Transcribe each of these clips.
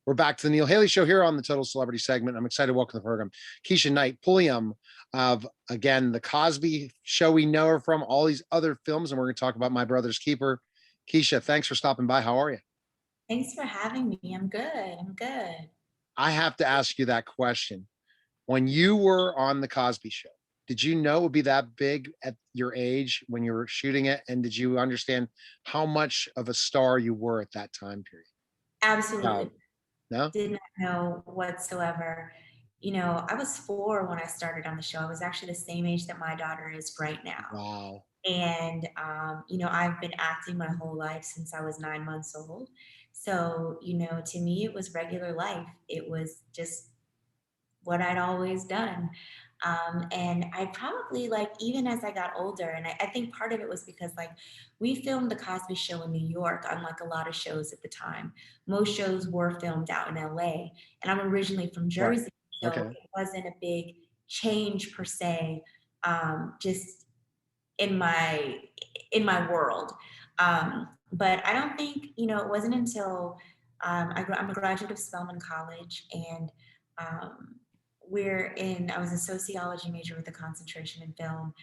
We're back to the Neil Haley Show here on the Total Celebrity segment. I'm excited to welcome to the program Keshia Knight Pulliam of, again, the Cosby Show. We know her from all these other films, and we're going to talk about My Brother's Keeper. Keisha, thanks for stopping by. How are you? Thanks for having me. I'm good. I have to ask you that question. When you were on the Cosby Show, did you know it would be that big at your age when you were shooting it? And did you understand how much of a star you were at that time period? Absolutely. No? Did not know whatsoever. I was 4 when I started on the show. I was actually the same age that my daughter is right now. Wow. And, I've been acting my whole life since I was 9 months old. So, to me, it was regular life. It was just what I'd always done. And I probably even as I got older, and I think part of it was because we filmed the Cosby Show in New York, unlike a lot of shows at the time. Most shows were filmed out in LA, and I'm originally from Right. Jersey, so Okay. it wasn't a big change per se, just in my world. But I don't think, it wasn't until I'm a graduate of Spelman College, and um, I was a sociology major with a concentration in film,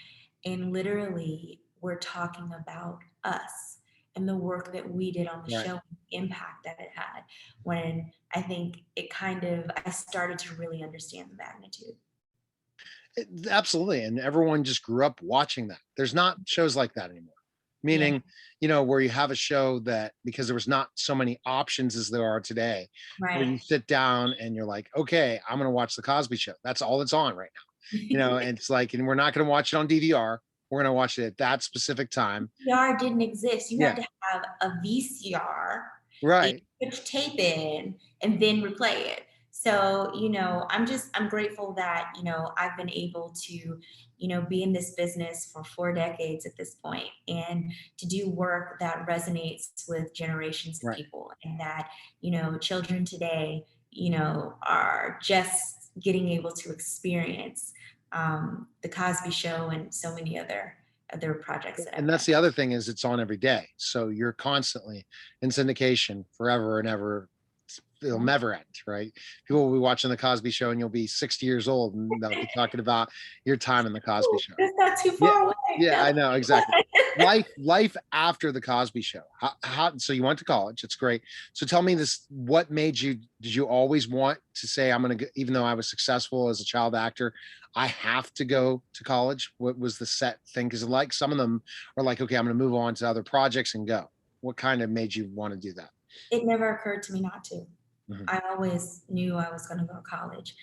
and literally we're talking about us and the work that we did on the Right. show, and the impact that it had, when I think I started to really understand the magnitude. Absolutely. And everyone just grew up watching that. There's not shows like that anymore. Yeah, Meaning, where you have a show that, because there was not so many options as there are today, where you right. sit down and you're like, okay, I'm going to watch the Cosby Show. That's all that's on right now. And it's like, and we're not going to watch it on DVR. We're going to watch it at that specific time. VCR didn't exist. You had Yeah. to have a VCR, and Right. put tape in, and then replay it. So, I'm grateful that, I've been able to, be in this business for 4 decades at this point, and to do work that resonates with generations of Right. people, and that, children today, are just getting able to experience the Cosby Show and so many other projects that I've And that's done. the other thing, is it's on every day. So you're constantly in syndication forever and ever. It'll Yeah. never end, right? People will be watching the Cosby Show and you'll be 60 years old and they'll be talking about your time in the Cosby Ooh, Show. that's not too Yeah. far away. Yeah, No. I know. Exactly. Life after the Cosby Show. So you went to college. It's great. So tell me this, what made you, did you always want to say, I'm going to, even though I was successful as a child actor, I have to go to college? What was the set thing? Because like some of them are like, okay, I'm going to move on to other projects and go. What kind of made you want to do that? It never occurred to me not to. Mhm. I always knew I was going to go to college.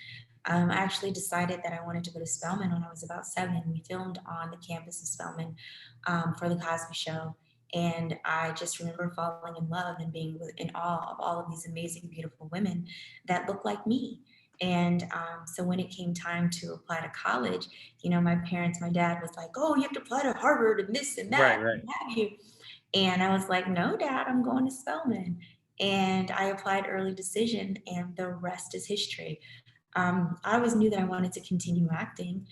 I actually decided that I wanted to go to Spelman when I was about 7. We filmed on the campus of Spelman for the Cosby Show. And I just remember falling in love and being in awe of all of these amazing, beautiful women that looked like me. And so when it came time to apply to college, my dad was like, oh, you have to apply to Harvard and this and Right, that, right. and what have you. And I was like, no, Dad, I'm going to Spelman. And I applied early decision, and the rest is history. I always knew that I wanted to continue acting.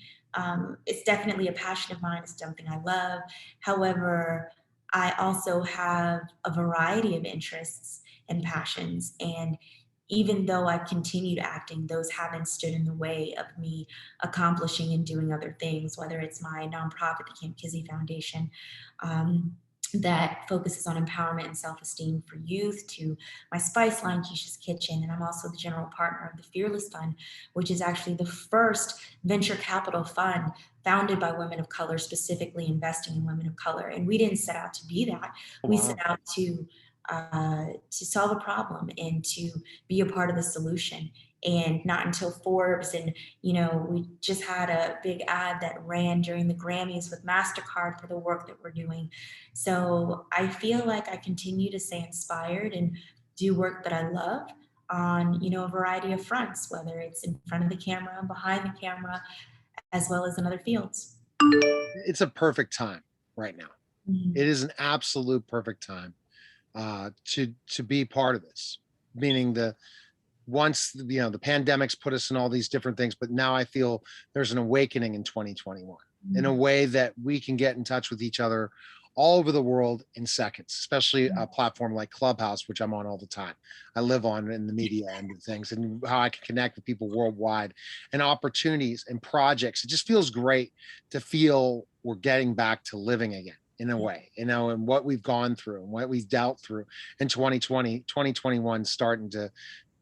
It's definitely a passion of mine. It's something I love. However, I also have a variety of interests and passions. And even though I've continued acting, those haven't stood in the way of me accomplishing and doing other things, whether it's my nonprofit, the Camp Kizzy Foundation, that focuses on empowerment and self-esteem for youth, to my Spice line, Keisha's Kitchen. And I'm also the general partner of the Fearless Fund, which is actually the first venture capital fund founded by women of color, specifically investing in women of color. And we didn't set out to be that. Oh, We set wow. out to solve a problem and to be a part of the solution. And not until Forbes, and we just had a big ad that ran during the Grammys with MasterCard for the work that we're doing. So I feel like I continue to stay inspired and do work that I love on, a variety of fronts, whether it's in front of the camera, behind the camera, as well as in other fields. It's a perfect time right now. Mhm. It is an absolute perfect time to be part of this. Meaning once the pandemic's put us in all these different things, but now I feel there's an awakening in 2021 in a Mhm. way that we can get in touch with each other all over the world in seconds, especially a platform like Clubhouse, which I'm on all the time. I live on in the media end of things, and how I can connect with people worldwide, and opportunities and projects. It just feels great to feel we're getting back to living again in a way, and what we've gone through and what we've dealt through in 2020, 2021, starting to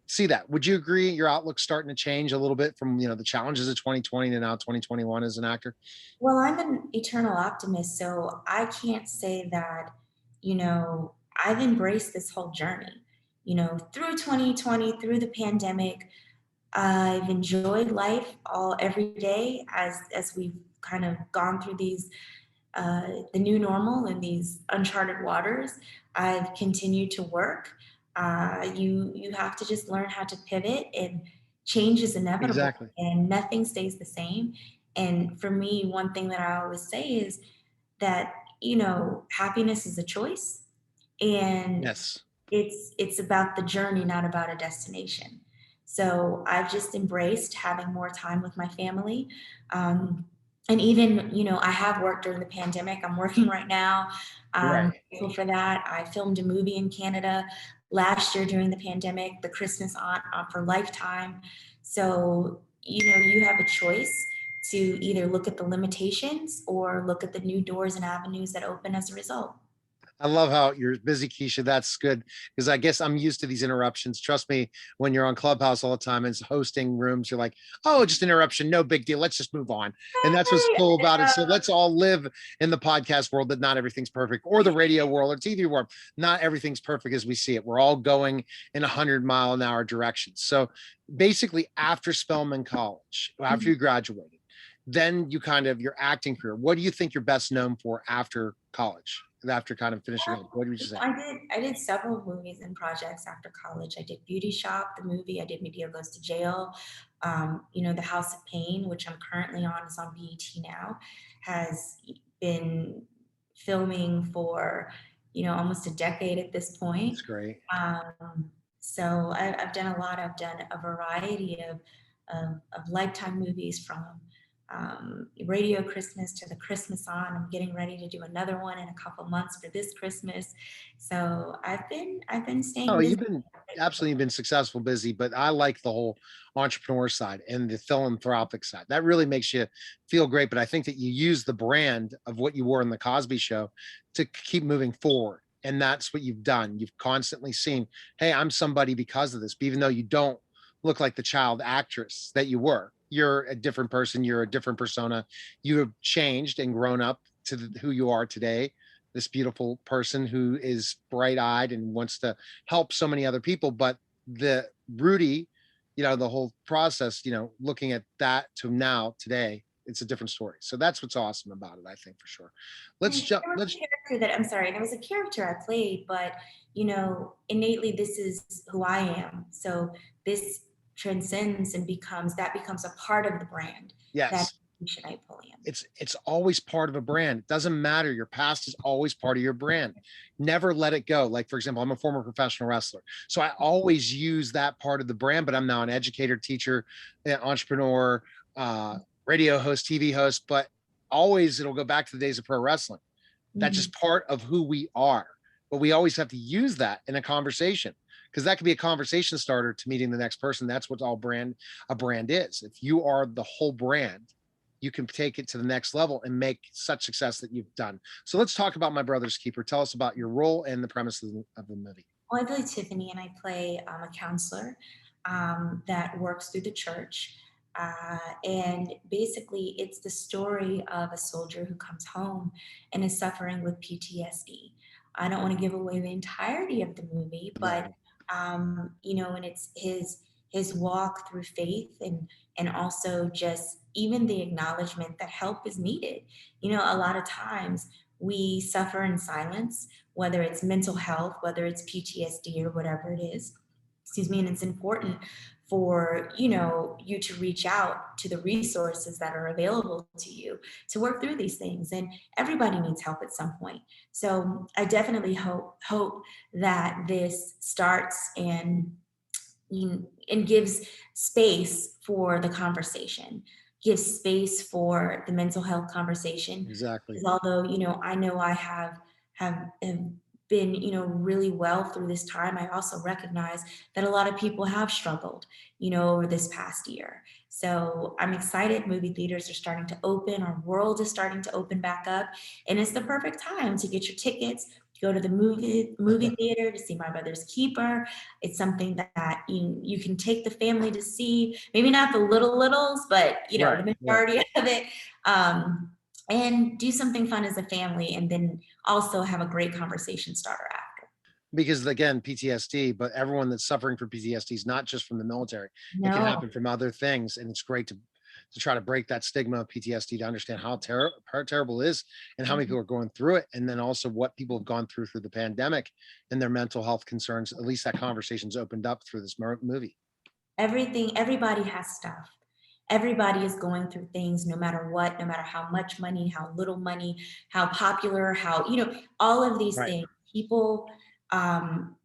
see that. Would you agree your outlook's starting to change a little bit from, the challenges of 2020 to now 2021 as an actor? Well, I'm an eternal optimist, so I can't say that, I've embraced this whole journey, through 2020, through the pandemic. I've enjoyed life all every day as we've kind of gone through the new normal and these uncharted waters. I've continued to work. You have to just learn how to pivot, and change is inevitable, Exactly. and nothing stays the same. And for me, one thing that I always say is that happiness is a choice, and Yes. it's about the journey, not about a destination. So I've just embraced having more time with my family. And even, I have worked during the pandemic. I'm working right now. I'm Right. grateful for that. I filmed a movie in Canada last year during the pandemic, The Christmas Aunt, for Lifetime. So, you have a choice to either look at the limitations or look at the new doors and avenues that open as a result. I love how you're busy, Keisha. That's good because I guess I'm used to these interruptions. Trust me, when you're on Clubhouse all the time and hosting rooms, you're like, oh, just interruption, no big deal. Let's just move on. And that's what's Hey, cool about it. So let's all live in the podcast world that not everything's perfect, or the radio world or TV world. Not everything's perfect as we see it. We're all going in 100-mile-an-hour directions. So basically, after Spelman College, after you graduated, then you kind of your acting career. What do you think you're best known for after college? After kind of finishing up, what would you say? I did several movies and projects after college. I did Beauty Shop, the movie. I did Medea Goes to Jail. The House of Pain, which I'm currently on, is on BET now, has been filming for almost a decade at this point. That's great. So I've done a lot. I've done a variety of Lifetime movies, from Radio Christmas to the Christmas On. I'm getting ready to do another one in a couple months for this Christmas. So I've been Oh, staying busy. you've been absolutely been successful, busy, but I like the whole entrepreneur side and the philanthropic side. That really makes you feel great. But I think that you use the brand of what you were in the Cosby Show to keep moving forward. And that's what you've done. You've constantly seen, hey, I'm somebody because of this, even though you don't look like the child actress that you were. You're a different person. You're a different persona. You have changed and grown up to who you are today, this beautiful person who is bright eyed and wants to help so many other people. But the Rudy, the whole process, looking at that to now, today, it's a different story. So that's what's awesome about it, I think, for sure. Let's And jump. there was Let's a character that I'm sorry, and it was a character I played, but innately this is who I am. So this transcends and becomes a part of the brand that Yes. Keshia Knight Pulliam. It's always part of a brand. It doesn't matter. Your past is always part of your brand. Never let it go. Like, for example, I'm a former professional wrestler. So I always use that part of the brand, but I'm now an educator, teacher, entrepreneur, radio host, TV host, but always it'll go back to the days of pro wrestling. That's Mhm. just part of who we are. But we always have to use that in a conversation, because that could be a conversation starter to meeting the next person. That's what a brand is. If you are the whole brand, you can take it to the next level and make such success that you've done. So let's talk about My Brother's Keeper. Tell us about your role and the premise of the movie. Well, I play Tiffany, and I play a counselor that works through the church. And basically, it's the story of a soldier who comes home and is suffering with PTSD. I don't want to give away the entirety of the movie, but No. and it's his walk through faith, and also just even the acknowledgement that help is needed. A lot of times we suffer in silence, whether it's mental health, whether it's PTSD or whatever it is. Excuse me. And it's important for you to reach out to the resources that are available to you to work through these things. And everybody needs help at some point. So I definitely hope that this starts and gives space for the conversation, give space for the mental health conversation. Exactly. Because although, I know I have been, really well through this time, I also recognize that a lot of people have struggled, over this past year. So I'm excited. Movie theaters are starting to open. Our world is starting to open back up. And it's the perfect time to get your tickets, to go to the movie theater to see My Brother's Keeper. It's something that you can take the family to see, maybe not the littles, but Right. the Right. majority of it. And do something fun as a family, and then also have a great conversation starter after. Because again, PTSD, but everyone that's suffering from PTSD is not just from the military. It can No. happen from other things. And it's great to try to break that stigma of PTSD, to understand how terrible it is and how many people are going through it. And then also what people have gone through the pandemic and their mental health concerns. At least that conversation's opened up through this movie. Everybody has stuff. Everybody is going through things, no matter what, no matter how much money, how little money, how popular, how, all of these Right. things. Um,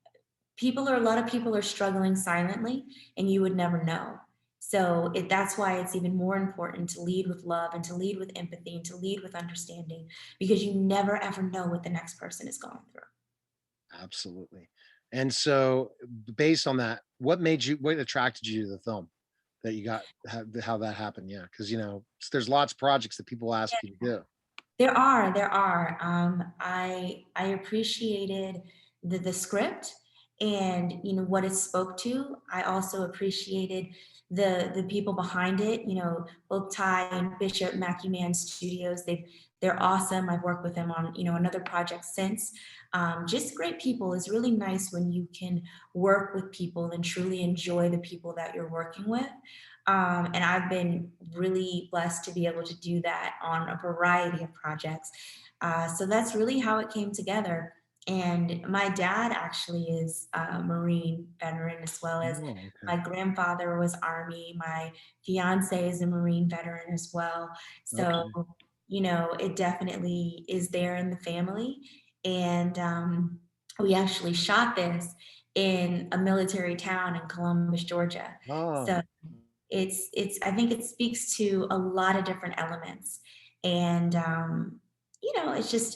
a lot of people are struggling silently, and you would never know. So that's why it's even more important to lead with love, and to lead with empathy, and to lead with understanding, because you never ever know what the next person is going through. Absolutely. And so based on that, what attracted you to the film that you got, how that happened? Yeah. Cause there's lots of projects that people ask you to do. There are. I appreciated the script, and what it spoke to. I also appreciated the people behind it. Both Ty and Bishop Mackie Man Studios. They're awesome. I've worked with them on another project since. Just great people. It's really nice when you can work with people and truly enjoy the people that you're working with. And I've been really blessed to be able to do that on a variety of projects. So that's really how it came together. And my dad actually is a Marine veteran, as well as Oh, okay. my grandfather was Army. My fiance is a Marine veteran as well. So, Okay. it definitely is there in the family. And we actually shot this in a military town in Columbus, Georgia. Oh, So it's I think it speaks to a lot of different elements. And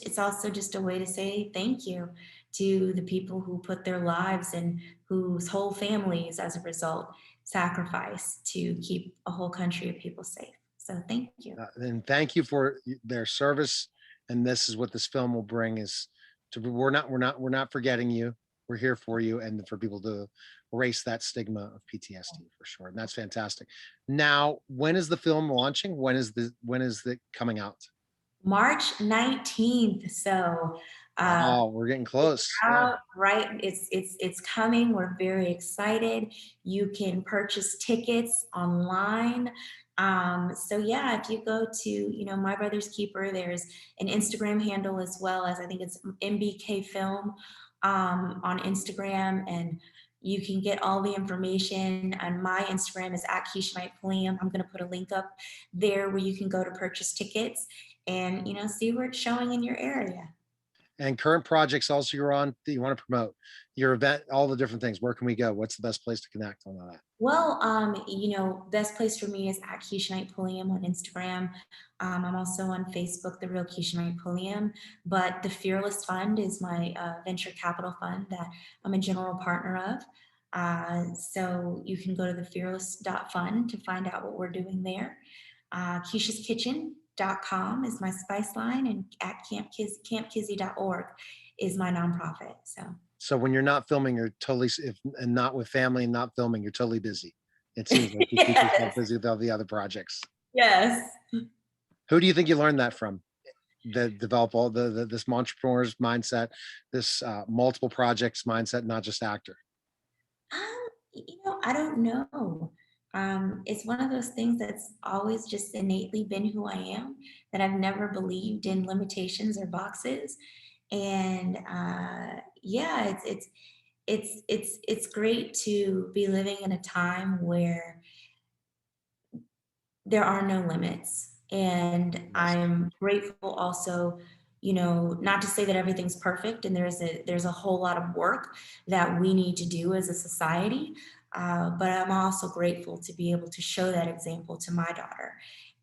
it's also just a way to say thank you to the people who put their lives, and whose whole families as a result sacrifice to keep a whole country of people safe. So thank you. and thank you for their service. And this is what this film will bring, is we're not forgetting you. We're here for you, and for people to erase that stigma of PTSD for sure. And that's fantastic. Now, when is the film launching? When is it coming out? March 19th. So Wow, we're getting close. Yeah. out, right? It's coming. We're very excited. You can purchase tickets online. So yeah, if you go to My Brother's Keeper, there's an Instagram handle, as well as, I think it's MBK Film on Instagram, and you can get all the information. And my Instagram is at Keshia Knight Pulliam. I'm going to put a link up there where you can go to purchase tickets, and see where it's showing in your area. And current projects also you're on that you want to promote, your event, all the different things. Where can we go? What's the best place to connect on all that? Well, best place for me is at Keisha Knight Pulliam on Instagram. I'm also on Facebook, The Real Keisha Knight Pulliam. But the Fearless Fund is my venture capital fund that I'm a general partner of. So you can go to the fearless.fund to find out what we're doing there. Keisha'sKitchen.com is my spice line, and at campkizzy.org is my nonprofit. So when you're not filming, you're totally, if and not with family and not filming, you're totally busy. It seems like you keep yourself Yes, busy with all the other projects. yes. Who do you think you learned that from? That develop all this entrepreneur's mindset, this multiple projects mindset, not just actor. I don't know. It's one of those things that's always just innately been who I am, that I've never believed in limitations or boxes. And yeah, it's great to be living in a time where there are no limits. And Yes. I'm grateful also, not to say that everything's perfect, and there's a whole lot of work that we need to do as a society. But I'm also grateful to be able to show that example to my daughter.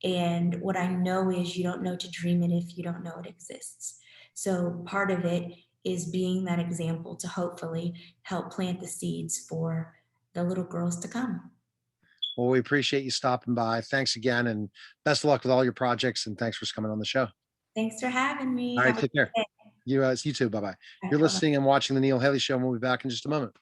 And what I know is you don't know to dream it if you don't know it exists. So part of it is being that example to hopefully help plant the seeds for the little girls to come. Well, we appreciate you stopping by. Thanks again, and best of luck with all your projects. And thanks for coming on the show. Thanks for having me. All right, Have a take care. good day. You too. Bye bye. All You're right, bye-bye. listening and watching the Neil Haley Show, and we'll be back in just a moment.